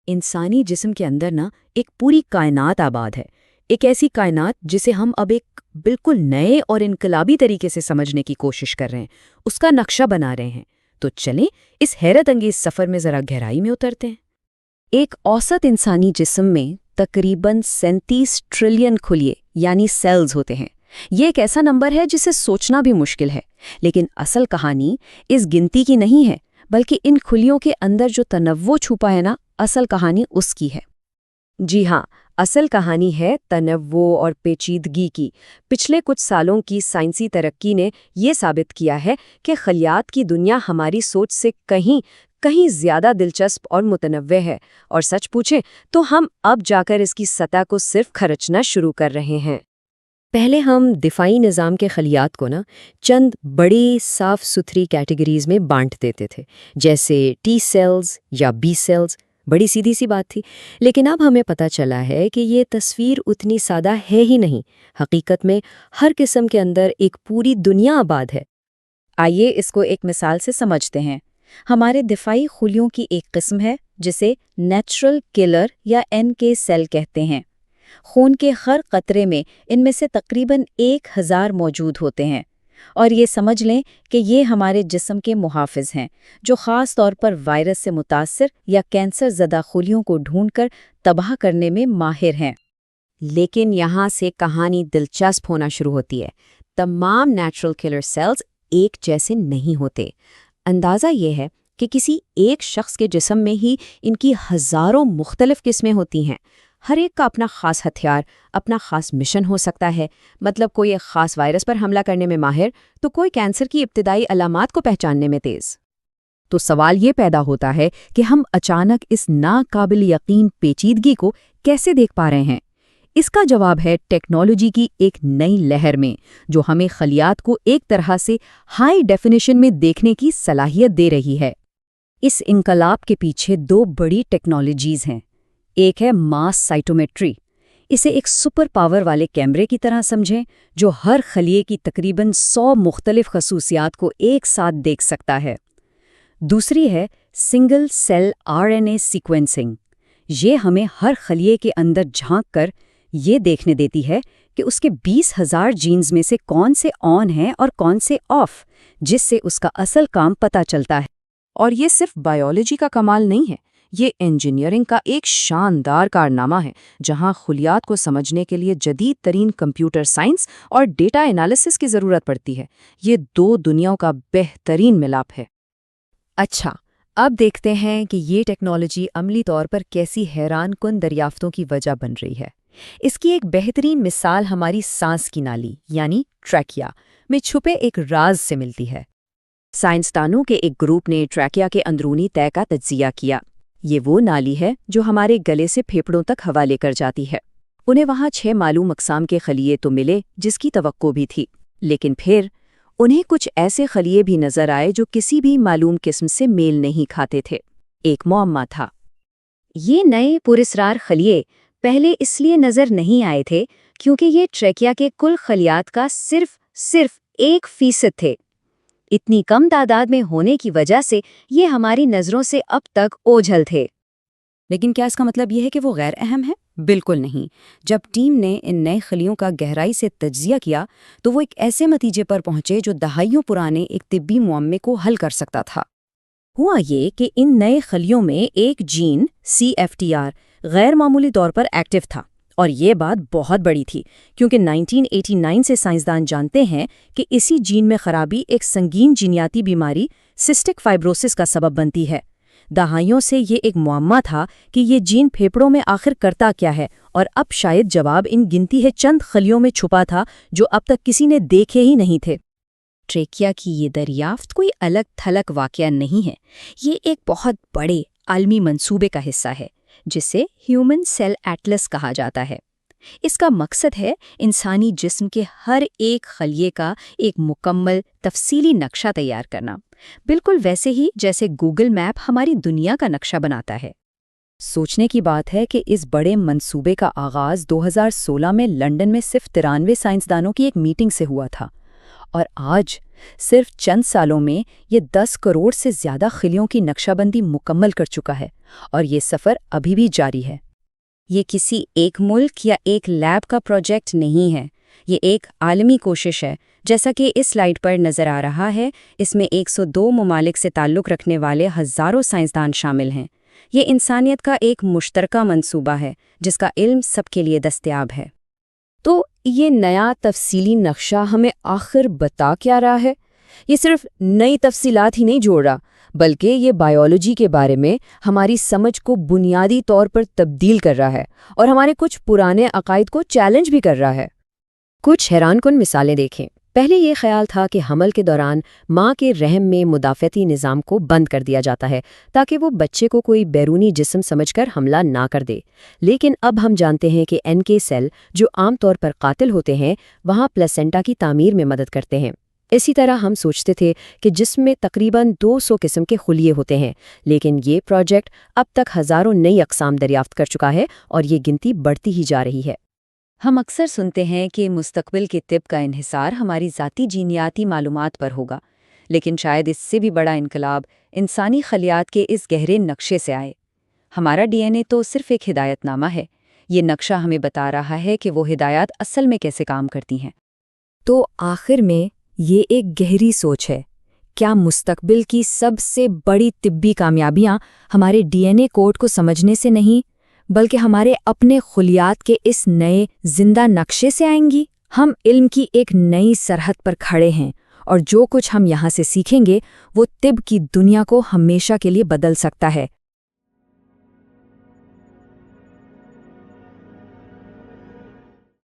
انسانی جسم کے اندر نا ایک پوری کائنات آباد ہے، ایک ایسی کائنات جسے ہم اب ایک بالکل نئے اور انقلابی طریقے سے سمجھنے کی کوشش کر رہے ہیں، اس کا نقشہ بنا رہے ہیں۔ تو چلیں اس حیرت انگیز سفر میں ذرا گہرائی میں اترتے ہیں۔ ایک اوسط انسانی جسم میں تقریباً 37 ٹریلین خلیے یعنی سیلز ہوتے ہیں۔ یہ ایک ایسا نمبر ہے جسے سوچنا بھی مشکل ہے، لیکن اصل کہانی اس گنتی کی نہیں ہے، بلکہ ان خلیوں کے اندر جو تنوع چھپا ہے نا، اصل کہانی اس کی ہے۔ جی ہاں، اصل کہانی ہے تنوع اور پیچیدگی کی۔ پچھلے کچھ سالوں کی سائنسی ترقی نے یہ ثابت کیا ہے کہ خلیات کی دنیا ہماری سوچ سے کہیں زیادہ دلچسپ اور متنوع ہے، اور سچ پوچھیں تو ہم اب جا کر اس کی سطح کو صرف کھرچنا شروع کر رہے ہیں۔ پہلے ہم دفاعی نظام کے خلیات کو چند بڑی صاف ستھری کیٹیگریز میں بانٹ دیتے تھے، جیسے ٹی سیلز یا بی سیلز۔ بڑی سیدھی سی بات تھی، لیکن اب ہمیں پتہ چلا ہے کہ یہ تصویر اتنی سادہ ہے ہی نہیں۔ حقیقت میں ہر قسم کے اندر ایک پوری دنیا آباد ہے۔ آئیے اس کو ایک مثال سے سمجھتے ہیں۔ ہمارے دفاعی خلیوں کی ایک قسم ہے جسے نیچرل کلر یا NK سیل کہتے ہیں۔ خون کے ہر قطرے میں ان میں سے تقریباً 1000 موجود ہوتے ہیں، اور یہ سمجھ لیں کہ یہ ہمارے جسم کے محافظ ہیں، جو خاص طور پر وائرس سے متاثر یا کینسر زدہ خلیوں کو ڈھونڈ کر تباہ کرنے میں ماہر ہیں۔ لیکن یہاں سے کہانی دلچسپ ہونا شروع ہوتی ہے۔ تمام نیچرل کلر سیلز ایک جیسے نہیں ہوتے۔ اندازہ یہ ہے کہ کسی ایک شخص کے جسم میں ہی ان کی ہزاروں مختلف قسمیں ہوتی ہیں۔ ہر ایک کا اپنا خاص ہتھیار، اپنا خاص مشن ہو سکتا ہے۔ مطلب کوئی ایک خاص وائرس پر حملہ کرنے میں ماہر، تو کوئی کینسر کی ابتدائی علامات کو پہچاننے میں تیز۔ تو سوال یہ پیدا ہوتا ہے کہ ہم اچانک اس ناقابل یقین پیچیدگی کو کیسے دیکھ پا رہے ہیں؟ اس کا جواب ہے ٹیکنالوجی کی ایک نئی لہر میں، جو ہمیں خلیات کو ایک طرح سے ہائی ڈیفینیشن میں دیکھنے کی صلاحیت دے رہی ہے۔ اس انقلاب کے پیچھے 2 بڑی ٹیکنالوجیز ہیں۔ ایک ہے ماس سائٹومیٹری۔ اسے ایک سپر پاور والے کیمرے کی طرح سمجھیں، جو ہر خلیے کی تقریباً 100 مختلف خصوصیات کو ایک ساتھ دیکھ سکتا ہے۔ دوسری ہے سنگل سیل RNA سیکوینسنگ۔ یہ ہمیں ہر خلیے کے اندر جھانک کر یہ دیکھنے دیتی ہے کہ اس کے 20,000 جینز میں سے کون سے آن ہیں اور کون سے آف، جس سے اس کا اصل کام پتہ چلتا ہے۔ اور یہ صرف بائیولوجی کا کمال نہیں ہے، یہ انجینئرنگ کا ایک شاندار کارنامہ ہے، جہاں خلیات کو سمجھنے کے لیے جدید ترین کمپیوٹر سائنس اور ڈیٹا انالیسس کی ضرورت پڑتی ہے۔ یہ 2 دنیاؤں کا بہترین ملاپ ہے۔ اچھا، اب دیکھتے ہیں کہ یہ ٹیکنالوجی عملی طور پر کیسی حیران کن دریافتوں کی وجہ بن رہی ہے۔ اس کی ایک بہترین مثال ہماری سانس کی نالی یعنی ٹریکیا میں چھپے ایک راز سے ملتی ہے۔ سائنسدانوں کے ایک گروپ نے ٹریکیا کے اندرونی تہہ کا تجزیہ کیا۔ یہ وہ نالی ہے جو ہمارے گلے سے پھیپھڑوں تک ہوا لے کر جاتی ہے۔ انہیں وہاں 6 معلوم اقسام کے خلیے تو ملے جس کی توقع بھی تھی، لیکن پھر انہیں کچھ ایسے خلیے بھی نظر آئے جو کسی بھی معلوم قسم سے میل نہیں کھاتے تھے۔ ایک معمہ تھا۔ یہ نئے پراسرار خلیے پہلے اس لیے نظر نہیں آئے تھے کیونکہ یہ ٹریکیا کے کل خلیات کا صرف 1% تھے۔ اتنی کم تعداد میں ہونے کی وجہ سے یہ ہماری نظروں سے اب تک اوجھل تھے۔ لیکن کیا اس کا مطلب یہ ہے کہ وہ غیر اہم ہے؟ بالکل نہیں۔ جب ٹیم نے ان نئے خلیوں کا گہرائی سے تجزیہ کیا تو وہ ایک ایسے نتیجے پر پہنچے جو دہائیوں پرانے ایک طبی معمے کو حل کر سکتا تھا۔ ہوا یہ کہ ان نئے خلیوں میں ایک جین CFTR غیر معمولی طور پر ایکٹیو تھا، اور یہ بات بہت بڑی تھی کیونکہ 1989 سے سائنسدان جانتے ہیں کہ اسی جین میں خرابی ایک سنگین جینیاتی بیماری سسٹک فائبروسس کا سبب بنتی ہے۔ دہائیوں سے یہ ایک معمہ تھا کہ یہ جین پھیپھڑوں میں آخر کرتا کیا ہے، اور اب شاید جواب ان گنتی ہے چند خلیوں میں چھپا تھا جو اب تک کسی نے دیکھے ہی نہیں تھے۔ ٹریکیا کی یہ دریافت کوئی الگ تھلگ واقعہ نہیں ہے، یہ ایک بہت بڑے عالمی منصوبے کا حصہ ہے جسے ہیومن سیل ایٹلس کہا جاتا ہے۔ اس کا مقصد ہے انسانی جسم کے ہر ایک خلیے کا ایک مکمل تفصیلی نقشہ تیار کرنا، بالکل ویسے ہی جیسے گوگل میپ ہماری دنیا کا نقشہ بناتا ہے۔ سوچنے کی بات ہے کہ اس بڑے منصوبے کا آغاز 2016 میں لندن میں صرف 93 سائنسدانوں کی ایک میٹنگ سے ہوا تھا، اور آج صرف چند سالوں میں یہ 10 کروڑ سے زیادہ خلیوں کی نقشہ بندی مکمل کر چکا ہے، اور یہ سفر ابھی بھی جاری ہے۔ یہ کسی ایک ملک یا ایک لیب کا پروجیکٹ نہیں ہے، یہ ایک عالمی کوشش ہے۔ جیسا کہ اس سلائیڈ پر نظر آ رہا ہے، اس میں 102 ممالک سے تعلق رکھنے والے ہزاروں سائنسدان شامل ہیں۔ یہ انسانیت کا ایک مشترکہ منصوبہ ہے جس کا علم سب کے لیے دستیاب ہے۔ تو یہ نیا تفصیلی نقشہ ہمیں آخر بتا کیا رہا ہے؟ یہ صرف نئی تفصیلات ہی نہیں جوڑ رہا، بلکہ یہ بائیولوجی کے بارے میں ہماری سمجھ کو بنیادی طور پر تبدیل کر رہا ہے اور ہمارے کچھ پرانے عقائد کو چیلنج بھی کر رہا ہے۔ کچھ حیران کن مثالیں دیکھیں۔ پہلے یہ خیال تھا کہ حمل کے دوران ماں کے رحم میں مدافعتی نظام کو بند کر دیا جاتا ہے تاکہ وہ بچے کو کوئی بیرونی جسم سمجھ کر حملہ نہ کر دے، لیکن اب ہم جانتے ہیں کہ NK سیل جو عام طور پر قاتل ہوتے ہیں وہاں پلیسنٹا کی تعمیر میں مدد کرتے ہیں۔ اسی طرح ہم سوچتے تھے کہ جسم میں تقریباً 200 قسم کے خلیے ہوتے ہیں، لیکن یہ پروجیکٹ اب تک ہزاروں نئی اقسام دریافت کر چکا ہے اور یہ گنتی بڑھتی ہی جا رہی ہے۔ ہم اکثر سنتے ہیں کہ مستقبل کے طب کا انحصار ہماری ذاتی جینیاتی معلومات پر ہوگا، لیکن شاید اس سے بھی بڑا انقلاب انسانی خلیات کے اس گہرے نقشے سے آئے۔ ہمارا DNA تو صرف ایک ہدایت نامہ ہے، یہ نقشہ ہمیں بتا رہا ہے کہ وہ ہدایات اصل میں کیسے کام کرتی ہیں۔ تو آخر میں یہ ایک گہری سوچ ہے، کیا مستقبل کی سب سے بڑی طبی کامیابیاں ہمارے DNA کوڈ کو سمجھنے سے نہیں بلکہ ہمارے اپنے خلیات کے اس نئے زندہ نقشے سے آئیں گی؟ ہم علم کی ایک نئی سرحد پر کھڑے ہیں، اور جو کچھ ہم یہاں سے سیکھیں گے وہ طب کی دنیا کو ہمیشہ کے لیے بدل سکتا ہے۔